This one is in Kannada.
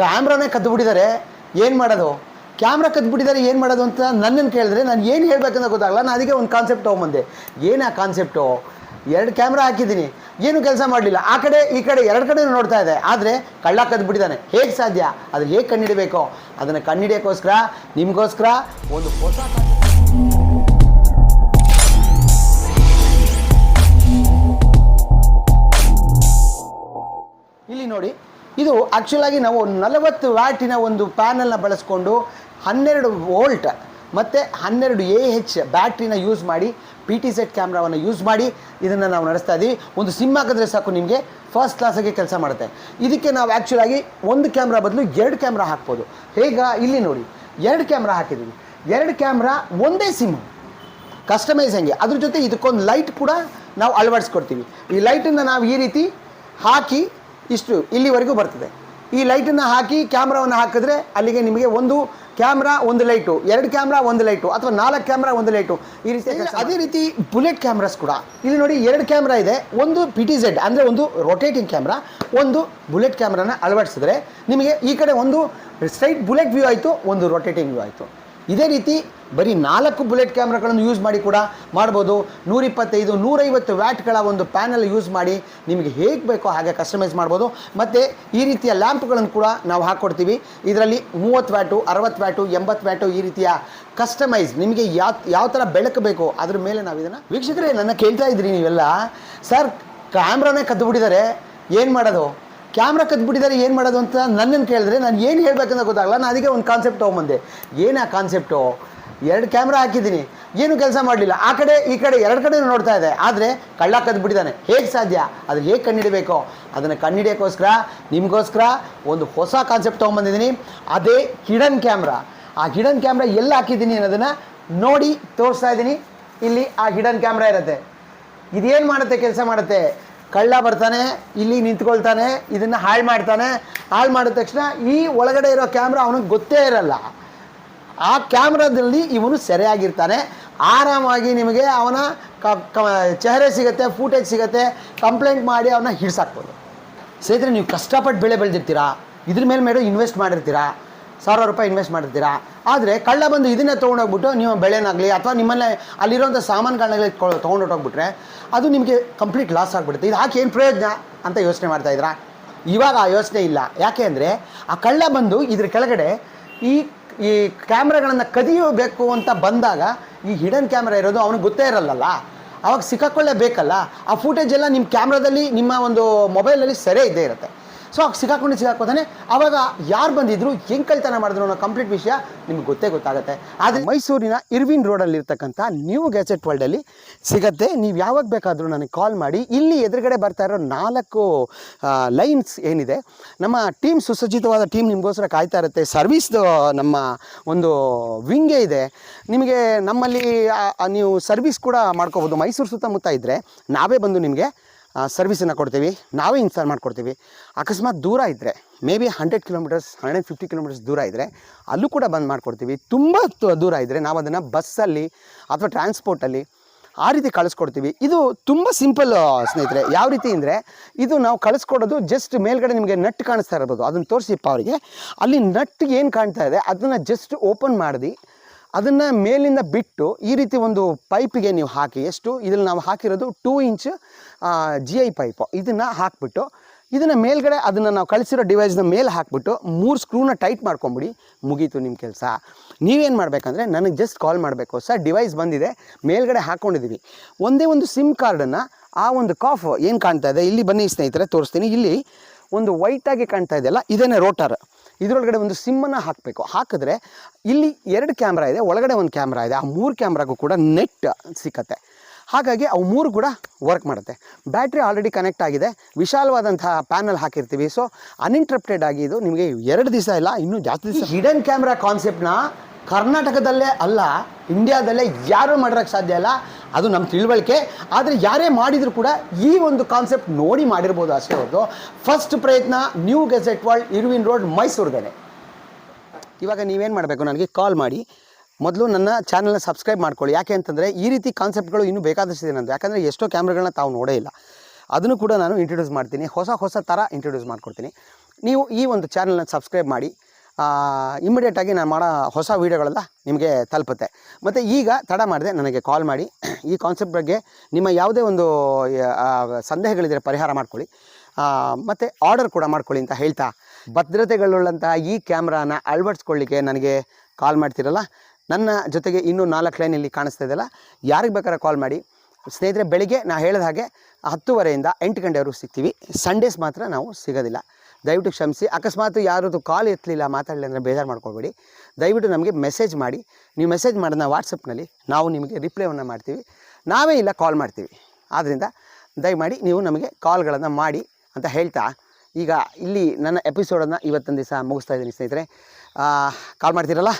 ಕ್ಯಾಮ್ರಾನೇ ಕದ್ದುಬಿಟ್ಟಿದ್ದಾರೆ, ಏನು ಮಾಡೋದು, ಕ್ಯಾಮ್ರಾ ಕದ್ದುಬಿಟ್ಟಿದ್ದಾರೆ ಏನು ಮಾಡೋದು ಅಂತ ನನ್ನನ್ನು ಕೇಳಿದ್ರೆ ನಾನು ಏನು ಹೇಳಬೇಕಂತ ಗೊತ್ತಾಗಲ್ಲ. ನಾನು ಅದಕ್ಕೆ ಒಂದು ಕಾನ್ಸೆಪ್ಟ್ ತೊಗೊಂಬಂದೆ. ಏನು ಆ ಕಾನ್ಸೆಪ್ಟು, 2 ಕ್ಯಾಮ್ರಾ ಹಾಕಿದ್ದೀನಿ, ಏನು ಕೆಲಸ ಮಾಡಲಿಲ್ಲ, ಆ ಕಡೆ ಈ ಕಡೆ 2 ಕಡೆ ನೋಡ್ತಾ ಇದೆ, ಆದರೆ ಕಳ್ಳ ಕದ್ದುಬಿಟ್ಟಿದ್ದಾನೆ. ಹೇಗೆ ಸಾಧ್ಯ, ಅದು ಹೇಗೆ ಕಂಡುಹಿಡಬೇಕು, ಅದನ್ನು ಕಂಡುಹಿಡಿಯೋಕ್ಕೋಸ್ಕರ ನಿಮಗೋಸ್ಕರ ಒಂದು ಹೊಸ ಇಲ್ಲಿ ನೋಡಿ. ಇದು ಆ್ಯಕ್ಚುಲಾಗಿ ನಾವು 40 ವ್ಯಾಟಿನ ಒಂದು ಪ್ಯಾನಲ್ನ ಬಳಸ್ಕೊಂಡು 12 ವೋಲ್ಟ್ ಮತ್ತು 12 AH ಬ್ಯಾಟ್ರಿನ ಯೂಸ್ ಮಾಡಿ PT ಸೆಟ್ ಕ್ಯಾಮ್ರಾವನ್ನು ಯೂಸ್ ಮಾಡಿ ಇದನ್ನು ನಾವು ನಡೆಸ್ತಾ ಇದ್ದೀವಿ. ಒಂದು ಸಿಮ್ ಹಾಕಿದ್ರೆ ಸಾಕು ನಿಮಗೆ ಫಸ್ಟ್ ಕ್ಲಾಸಾಗಿ ಕೆಲಸ ಮಾಡುತ್ತೆ. ಇದಕ್ಕೆ ನಾವು ಆ್ಯಕ್ಚುಲಾಗಿ 1 ಕ್ಯಾಮ್ರಾ ಬದಲು 2 ಕ್ಯಾಮ್ರಾ ಹಾಕ್ಬೋದು. ಹೇಗ, ಇಲ್ಲಿ ನೋಡಿ 2 ಕ್ಯಾಮ್ರಾ ಹಾಕಿದ್ದೀವಿ. 2 ಕ್ಯಾಮ್ರಾ ಒಂದೇ ಸಿಮ್ ಕಸ್ಟಮೈಸ್ ಹಂಗೆ. ಅದ್ರ ಜೊತೆ ಇದಕ್ಕೊಂದು ಲೈಟ್ ಕೂಡ ನಾವು ಅಳವಡಿಸ್ಕೊಡ್ತೀವಿ. ಈ ಲೈಟನ್ನು ನಾವು ಈ ರೀತಿ ಹಾಕಿ ಇಷ್ಟು ಇಲ್ಲಿವರೆಗೂ ಬರ್ತದೆ. ಈ ಲೈಟನ್ನು ಹಾಕಿ ಕ್ಯಾಮ್ರಾವನ್ನು ಹಾಕಿದ್ರೆ ಅಲ್ಲಿಗೆ ನಿಮಗೆ 1 ಕ್ಯಾಮ್ರಾ 1 ಲೈಟು, 2 ಕ್ಯಾಮ್ರಾ 1 ಲೈಟು, ಅಥವಾ 4 ಕ್ಯಾಮ್ರಾ 1 ಲೈಟು, ಈ ರೀತಿ. ಅದೇ ರೀತಿ ಬುಲೆಟ್ ಕ್ಯಾಮ್ರಾಸ್ ಕೂಡ ಇಲ್ಲಿ ನೋಡಿ 2 ಕ್ಯಾಮ್ರಾ ಇದೆ. ಒಂದು PTZ ಅಂದರೆ ಒಂದು ರೊಟೇಟಿಂಗ್ ಕ್ಯಾಮ್ರಾ, ಒಂದು ಬುಲೆಟ್ ಕ್ಯಾಮ್ರಾನ ಅಳವಡಿಸಿದ್ರೆ ನಿಮಗೆ ಈ ಕಡೆ ಒಂದು ಸ್ಟ್ರೈಟ್ ಬುಲೆಟ್ ವ್ಯೂ ಆಯಿತು, ಒಂದು ರೊಟೇಟಿಂಗ್ ವ್ಯೂ ಆಯಿತು. ಇದೇ ರೀತಿ ಬರೀ 4 ಬುಲೆಟ್ ಕ್ಯಾಮ್ರಾಗಳನ್ನು ಯೂಸ್ ಮಾಡಿ ಕೂಡ ಮಾಡ್ಬೋದು. 125, 150 ವ್ಯಾಟ್ಗಳ ಒಂದು ಪ್ಯಾನಲ್ ಯೂಸ್ ಮಾಡಿ ನಿಮಗೆ ಹೇಗೆ ಬೇಕೋ ಹಾಗೆ ಕಸ್ಟಮೈಸ್ ಮಾಡ್ಬೋದು. ಮತ್ತು ಈ ರೀತಿಯ ಲ್ಯಾಂಪ್ಗಳನ್ನು ಕೂಡ ನಾವು ಹಾಕ್ಕೊಡ್ತೀವಿ. ಇದರಲ್ಲಿ 30 ವ್ಯಾಟು, 60 ವ್ಯಾಟು, 80 ವ್ಯಾಟು ಈ ರೀತಿಯ ಕಸ್ಟಮೈಸ್ ನಿಮಗೆ ಯಾವ ಥರ ಬೆಳಕು ಬೇಕು ಅದ್ರ ಮೇಲೆ ನಾವು ಇದನ್ನು. ವೀಕ್ಷಕರೇ, ನನ್ನ ಕೇಳ್ತಾ ಇದ್ರಿ ನೀವೆಲ್ಲ, ಸರ್ ಕ್ಯಾಮ್ರಾನೇ ಕದ್ದುಬಿಟ್ಟಿದ್ದಾರೆ ಏನು ಮಾಡೋದು, ಕ್ಯಾಮ್ರಾ ಕದ್ದುಬಿಟ್ಟಿದ್ದಾರೆ ಏನು ಮಾಡೋದು ಅಂತ ನನ್ನನ್ನು ಕೇಳಿದ್ರೆ ನಾನು ಏನು ಹೇಳಬೇಕಂತ ಗೊತ್ತಾಗಲ್ಲ. ನಾನು ಅದಕ್ಕೆ ಒಂದು ಕಾನ್ಸೆಪ್ಟ್ ತೊಗೊಂಬಂದೆ. ಏನು ಆ ಕಾನ್ಸೆಪ್ಟು, 2 ಕ್ಯಾಮ್ರಾ ಹಾಕಿದ್ದೀನಿ, ಏನು ಕೆಲಸ ಮಾಡಲಿಲ್ಲ, ಆ ಕಡೆ ಈ ಕಡೆ 2 ಕಡೆ ನೋಡ್ತಾ ಇದೆ, ಆದರೆ ಕಳ್ಳ ಕದ್ದುಬಿಟ್ಟಿದ್ದಾನೆ. ಹೇಗೆ ಸಾಧ್ಯ, ಅದು ಹೇಗೆ ಕಂಡುಹಿಡಬೇಕು, ಅದನ್ನು ಕಂಡುಹಿಡಿಯೋಕ್ಕೋಸ್ಕರ ನಿಮಗೋಸ್ಕರ ಒಂದು ಹೊಸ ಕಾನ್ಸೆಪ್ಟ್ ತೊಗೊಂಬಂದಿದ್ದೀನಿ. ಅದೇ ಹಿಡನ್ ಕ್ಯಾಮ್ರಾ. ಆ ಹಿಡನ್ ಕ್ಯಾಮ್ರಾ ಎಲ್ಲ ಹಾಕಿದ್ದೀನಿ ಅನ್ನೋದನ್ನು ನೋಡಿ ತೋರಿಸ್ತಾ ಇದ್ದೀನಿ. ಇಲ್ಲಿ ಆ ಹಿಡನ್ ಕ್ಯಾಮ್ರಾ ಇರುತ್ತೆ. ಇದೇನು ಮಾಡುತ್ತೆ, ಕೆಲಸ ಮಾಡುತ್ತೆ. ಕಳ್ಳ ಬರ್ತಾನೆ, ಇಲ್ಲಿ ನಿಂತ್ಕೊಳ್ತಾನೆ, ಇದನ್ನು ಹಾಳು ಮಾಡ್ತಾನೆ. ಹಾಳು ಮಾಡಿದ ತಕ್ಷಣ ಈ ಒಳಗಡೆ ಇರೋ ಕ್ಯಾಮ್ರಾ ಅವನಿಗೆ ಗೊತ್ತೇ ಇರಲ್ಲ. ಆ ಕ್ಯಾಮ್ರಾದಲ್ಲಿ ಇವನು ಸೆರೆಯಾಗಿರ್ತಾನೆ. ಆರಾಮಾಗಿ ನಿಮಗೆ ಅವನ ಚೆಹರೆ ಸಿಗುತ್ತೆ, ಫೂಟೇಜ್ ಸಿಗುತ್ತೆ. ಕಂಪ್ಲೇಂಟ್ ಮಾಡಿ ಅವನ್ನ ಹಿಡ್ಸಾಕ್ಬೋದು. ಸ್ನೇಹಿತರೆ, ನೀವು ಕಷ್ಟಪಟ್ಟು ಬೆಳೆ ಬೆಳೆದಿರ್ತೀರಾ, ಇದ್ರ ಮೇಲೆ ಇನ್ವೆಸ್ಟ್ ಮಾಡಿರ್ತೀರಾ, 1000 ರೂಪಾಯಿ ಇನ್ವೆಸ್ಟ್ ಮಾಡಿರ್ತೀರಾ. ಆದರೆ ಕಳ್ಳ ಬಂದು ಇದನ್ನೇ ತೊಗೊಂಡೋಗ್ಬಿಟ್ಟು ನೀವು ಬೆಳೆನಾಗಲಿ ಅಥವಾ ನಿಮ್ಮಲ್ಲೇ ಅಲ್ಲಿರೋಂಥ ಸಾಮಾನುಗಳನ್ನಾಗಲಿ ತೊಗೊಂಡೋಗ್ಬಿಟ್ರೆ ಅದು ನಿಮಗೆ ಕಂಪ್ಲೀಟ್ ಲಾಸ್ ಆಗಿಬಿಡುತ್ತೆ. ಇದು ಹಾಕಿ ಏನು ಪ್ರಯೋಜನ ಅಂತ ಯೋಚನೆ ಮಾಡ್ತಾಯಿದ್ರಾ? ಇವಾಗ ಆ ಯೋಚನೆ ಇಲ್ಲ. ಯಾಕೆ ಅಂದರೆ ಆ ಕಳ್ಳ ಬಂದು ಇದ್ರ ಕೆಳಗಡೆ ಈ ಕ್ಯಾಮ್ರಾಗಳನ್ನು ಕದಿಯಬೇಕು ಅಂತ ಬಂದಾಗ ಈ ಹಿಡನ್ ಕ್ಯಾಮ್ರಾ ಇರೋದು ಅವನಿಗೆ ಗೊತ್ತೇ ಇರಲ್ಲಲ್ಲ. ಅವಾಗ ಸಿಕ್ಕಾಕೊಳ್ಳೇಬೇಕಲ್ಲ. ಆ ಫೂಟೇಜ್ ಎಲ್ಲ ನಿಮ್ಮ ಕ್ಯಾಮ್ರಾದಲ್ಲಿ, ನಿಮ್ಮ ಒಂದು ಮೊಬೈಲಲ್ಲಿ ಸೆರೆ ಇದ್ದೇ ಇರುತ್ತೆ. ಸೊ ಸಿಕ್ಕಾಕೋತಾನೆ. ಆವಾಗ ಯಾರು ಬಂದಿದ್ರು, ಹೆಂಗೆ ಕಳ್ತನ ಮಾಡಿದ್ರು ಅನ್ನೋ ಕಂಪ್ಲೀಟ್ ವಿಷಯ ನಿಮ್ಗೆ ಗೊತ್ತಾಗುತ್ತೆ. ಆದರೆ ಮೈಸೂರಿನ ಇರ್ವಿನ್ ರೋಡಲ್ಲಿರ್ತಕ್ಕಂಥ ನ್ಯೂ ಗ್ಯಾಜೆಟ್ ವರ್ಲ್ಡಲ್ಲಿ ಸಿಗುತ್ತೆ. ನೀವು ಯಾವಾಗ ಬೇಕಾದರೂ ನನಗೆ ಕಾಲ್ ಮಾಡಿ. ಇಲ್ಲಿ ಎದುರುಗಡೆ ಬರ್ತಾ ಇರೋ 4 ಲೈನ್ಸ್ ಏನಿದೆ, ನಮ್ಮ ಟೀಮ್ ಸುಸಜ್ಜಿತವಾದ ಟೀಮ್ ನಿಮಗೋಸ್ಕರ ಕಾಯ್ತಾ ಇರುತ್ತೆ. ಸರ್ವಿಸ್ದು ನಮ್ಮ ಒಂದು ವಿಂಗೇ ಇದೆ. ನಿಮಗೆ ನಮ್ಮಲ್ಲಿ ನೀವು ಸರ್ವಿಸ್ ಕೂಡ ಮಾಡ್ಕೋಬೋದು. ಮೈಸೂರು ಸುತ್ತಮುತ್ತ ಇದ್ದರೆ ನಾವೇ ಬಂದು ನಿಮಗೆ ಸರ್ವಿಸನ್ನು ಕೊಡ್ತೀವಿ, ನಾವೇ ಇನ್ಸ್ಟಾಲ್ ಮಾಡಿಕೊಡ್ತೀವಿ. ಅಕಸ್ಮಾತ್ ದೂರ ಇದ್ದರೆ, ಮೇ ಬಿ 100 ಕಿಲೋಮೀಟರ್ಸ್ 150 ಕಿಲೋಮೀಟರ್ಸ್ ದೂರ ಇದ್ದರೆ ಅಲ್ಲೂ ಕೂಡ ಬಂದು ಮಾಡಿಕೊಡ್ತೀವಿ. ತುಂಬ ದೂರ ಇದ್ದರೆ ನಾವು ಅದನ್ನು ಬಸ್ಸಲ್ಲಿ ಅಥವಾ ಟ್ರಾನ್ಸ್ಪೋರ್ಟಲ್ಲಿ ಆ ರೀತಿ ಕಳಿಸ್ಕೊಡ್ತೀವಿ. ಇದು ತುಂಬ ಸಿಂಪಲ್ ಸ್ನೇಹಿತರೆ. ಯಾವ ರೀತಿ ಅಂದರೆ, ಇದು ನಾವು ಕಳಿಸ್ಕೊಡೋದು ಜಸ್ಟ್ ಮೇಲ್ಗಡೆ ನಿಮಗೆ ನಟ್ ಕಾಣಿಸ್ತಾ ಇರ್ಬೋದು, ಅದನ್ನು ತೋರಿಸಿಪ್ಪ ಅವರಿಗೆ. ಅಲ್ಲಿ ನಟ್ ಏನು ಕಾಣ್ತಾ ಇದೆ ಅದನ್ನು ಜಸ್ಟ್ ಓಪನ್ ಮಾಡಿ ಅದನ್ನು ಮೇಲಿಂದ ಬಿಟ್ಟು ಈ ರೀತಿ ಒಂದು ಪೈಪಿಗೆ ನೀವು ಹಾಕಿ, ಎಷ್ಟು ಇದರಲ್ಲಿ ನಾವು ಹಾಕಿರೋದು 2 ಇಂಚ್ GI ಪೈಪು, ಇದನ್ನು ಹಾಕಿಬಿಟ್ಟು ಇದನ್ನು ಮೇಲ್ಗಡೆ ಅದನ್ನು ನಾವು ಕಳಿಸಿರೋ ಡಿವೈಸ್ನ ಮೇಲೆ ಹಾಕಿಬಿಟ್ಟು 3 ಸ್ಕ್ರೂನ ಟೈಟ್ ಮಾಡ್ಕೊಂಬಿಡಿ, ಮುಗೀತು ನಿಮ್ಮ ಕೆಲಸ. ನೀವೇನು ಮಾಡಬೇಕಂದ್ರೆ ನನಗೆ ಜಸ್ಟ್ ಕಾಲ್ ಮಾಡಬೇಕು, ಸರ್ ಡಿವೈಸ್ ಬಂದಿದೆ, ಮೇಲ್ಗಡೆ ಹಾಕ್ಕೊಂಡಿದ್ದೀವಿ, ಒಂದೇ ಒಂದು ಸಿಮ್ ಕಾರ್ಡನ್ನು ಆ ಒಂದು ಕಾಫ್ ಏನು ಕಾಣ್ತಾ ಇದೆ ಇಲ್ಲಿ ಬನ್ನಿ ಸ್ನೇಹಿತರೆ ತೋರಿಸ್ತೀನಿ. ಇಲ್ಲಿ ಒಂದು ವೈಟಾಗಿ ಕಾಣ್ತಾ ಇದೆಯಲ್ಲ, ಇದೇನೇ ರೋಟರ್. ಇದರೊಳಗಡೆ ಒಂದು ಸಿಮ್ಮನ್ನು ಹಾಕಬೇಕು. ಹಾಕಿದ್ರೆ ಇಲ್ಲಿ 2 ಕ್ಯಾಮ್ರಾ ಇದೆ, ಒಳಗಡೆ ಒಂದು ಕ್ಯಾಮ್ರಾ ಇದೆ. ಆ 3 ಕ್ಯಾಮ್ರಾಗೂ ಕೂಡ ನೆಟ್ ಸಿಕ್ಕತ್ತೆ. ಹಾಗಾಗಿ ಅವು 3 ಕೂಡ ವರ್ಕ್ ಮಾಡುತ್ತೆ. ಬ್ಯಾಟ್ರಿ ಆಲ್ರೆಡಿ ಕನೆಕ್ಟ್ ಆಗಿದೆ. ವಿಶಾಲವಾದಂತಹ ಪ್ಯಾನಲ್ ಹಾಕಿರ್ತೀವಿ. ಸೊ ಅನ್ಇಂಟ್ರಪ್ಟೆಡ್ ಆಗಿ ಇದು ನಿಮಗೆ 2 ದಿವಸ ಇಲ್ಲ, ಇನ್ನೂ ಜಾಸ್ತಿ ದಿವಸ. ಹಿಡನ್ ಕ್ಯಾಮ್ರಾ ಕಾನ್ಸೆಪ್ಟ್ನ ಕರ್ನಾಟಕದಲ್ಲೇ ಅಲ್ಲ, ಇಂಡಿಯಾದಲ್ಲೇ ಯಾರೂ ಮಾಡೋಕ್ಕೆ ಸಾಧ್ಯ ಇಲ್ಲ. ಅದು ನಮ್ಮ ತಿಳುವಳಿಕೆ. ಆದರೆ ಯಾರೇ ಮಾಡಿದರೂ ಕೂಡ ಈ ಒಂದು ಕಾನ್ಸೆಪ್ಟ್ ನೋಡಿ ಮಾಡಿರ್ಬೋದು ಅಷ್ಟೇ ಹೊರತು ಫಸ್ಟ್ ಪ್ರಯತ್ನ new gadget world, Irwin road, ಮೈಸೂರಿಗೇನೆ. ಇವಾಗ ನೀವೇನು ಮಾಡಬೇಕು, ನನಗೆ ಕಾಲ್ ಮಾಡಿ ಮೊದಲು ನನ್ನ ಚಾನಲ್ನ ಸಬ್ಸ್ಕ್ರೈಬ್ ಮಾಡ್ಕೊಳ್ಳಿ. ಯಾಕೆ ಅಂತಂದರೆ ಈ ರೀತಿ ಕಾನ್ಸೆಪ್ಟ್ಗಳು ಇನ್ನೂ ಬೇಕಾದಷ್ಟಿದೆ ನಂದು. ಯಾಕಂದರೆ ಎಷ್ಟೋ ಕ್ಯಾಮ್ರಾಗಳನ್ನ ತಾವು ನೋಡೇ ಇಲ್ಲ. ಅದನ್ನು ಕೂಡ ನಾನು ಇಂಟ್ರೊಡ್ಯೂಸ್ ಮಾಡ್ತೀನಿ, ಹೊಸ ಥರ ಇಂಟ್ರೊಡ್ಯೂಸ್ ಮಾಡ್ಕೊಡ್ತೀನಿ. ನೀವು ಈ ಒಂದು ಚಾನಲ್ನ ಸಬ್ಸ್ಕ್ರೈಬ್ ಮಾಡಿ. ಇಮ್ಮಿಡಿಯೇಟಾಗಿ ನಾನು ಮಾಡೋ ಹೊಸ ವೀಡಿಯೋಗಳೆಲ್ಲ ನಿಮಗೆ ತಲುಪುತ್ತೆ. ಮತ್ತು ಈಗ ತಡ ಮಾಡದೆ ನನಗೆ ಕಾಲ್ ಮಾಡಿ ಈ ಕಾನ್ಸೆಪ್ಟ್ ಬಗ್ಗೆ ನಿಮ್ಮ ಯಾವುದೇ ಒಂದು ಸಂದೇಹಗಳಿದ್ದರೆ ಪರಿಹಾರ ಮಾಡ್ಕೊಳ್ಳಿ, ಮತ್ತು ಆರ್ಡರ್ ಕೂಡ ಮಾಡ್ಕೊಳ್ಳಿ ಅಂತ ಹೇಳ್ತಾ, ಭದ್ರತೆಗಳುಳ್ಳಂತಹ ಈ ಕ್ಯಾಮ್ರಾನ ಅಳವಡಿಸ್ಕೊಳ್ಳಿಕ್ಕೆ ನನಗೆ ಕಾಲ್ ಮಾಡ್ತಿರಲ್ಲ, ನನ್ನ ಜೊತೆಗೆ ಇನ್ನೂ 4 ಲೈನ್ ಇಲ್ಲಿ ಕಾಣಿಸ್ತಾ ಇದೆಯಲ್ಲ, ಯಾರಿಗೆ ಬೇಕಾದ್ರೆ ಕಾಲ್ ಮಾಡಿ. ಸ್ನೇಹಿತರೆ, ಬೆಳಿಗ್ಗೆ ನಾನು ಹೇಳಿದ ಹಾಗೆ 10:30ಯಿಂದ 8 ಗಂಟೆವರೆಗೂ ಸಿಗ್ತೀವಿ. ಸಂಡೇಸ್ ಮಾತ್ರ ನಾವು ಸಿಗೋದಿಲ್ಲ. ದಯವಿಟ್ಟು ಕ್ಷಮಿಸಿ. ಅಕಸ್ಮಾತ್ ಯಾರದು ಕಾಲ್ ಎತ್ತಲಿಲ್ಲ, ಮಾತಾಡಲಿ ಅಂದರೆ ಬೇಜಾರು ಮಾಡ್ಕೊಳ್ಬೇಡಿ. ದಯವಿಟ್ಟು ನಮಗೆ ಮೆಸೇಜ್ ಮಾಡಿ. ನೀವು ಮೆಸೇಜ್ ಮಾಡೋಣ ವಾಟ್ಸಪ್ನಲ್ಲಿ, ನಾವು ನಿಮಗೆ ರಿಪ್ಲೈವನ್ನು ಮಾಡ್ತೀವಿ. ನಾವೇ ಇಲ್ಲ ಕಾಲ್ ಮಾಡ್ತೀವಿ. ಆದ್ದರಿಂದ ದಯಮಾಡಿ ನೀವು ನಮಗೆ ಕಾಲ್ಗಳನ್ನು ಮಾಡಿ ಅಂತ ಹೇಳ್ತಾ, ಈಗ ಇಲ್ಲಿ ನನ್ನ ಎಪಿಸೋಡನ್ನು ಇವತ್ತೊಂದು ದಿವಸ ಮುಗಿಸ್ತಾ ಇದ್ದೀನಿ. ಸ್ನೇಹಿತರೆ, ಕಾಲ್ ಮಾಡ್ತೀರಲ್ಲ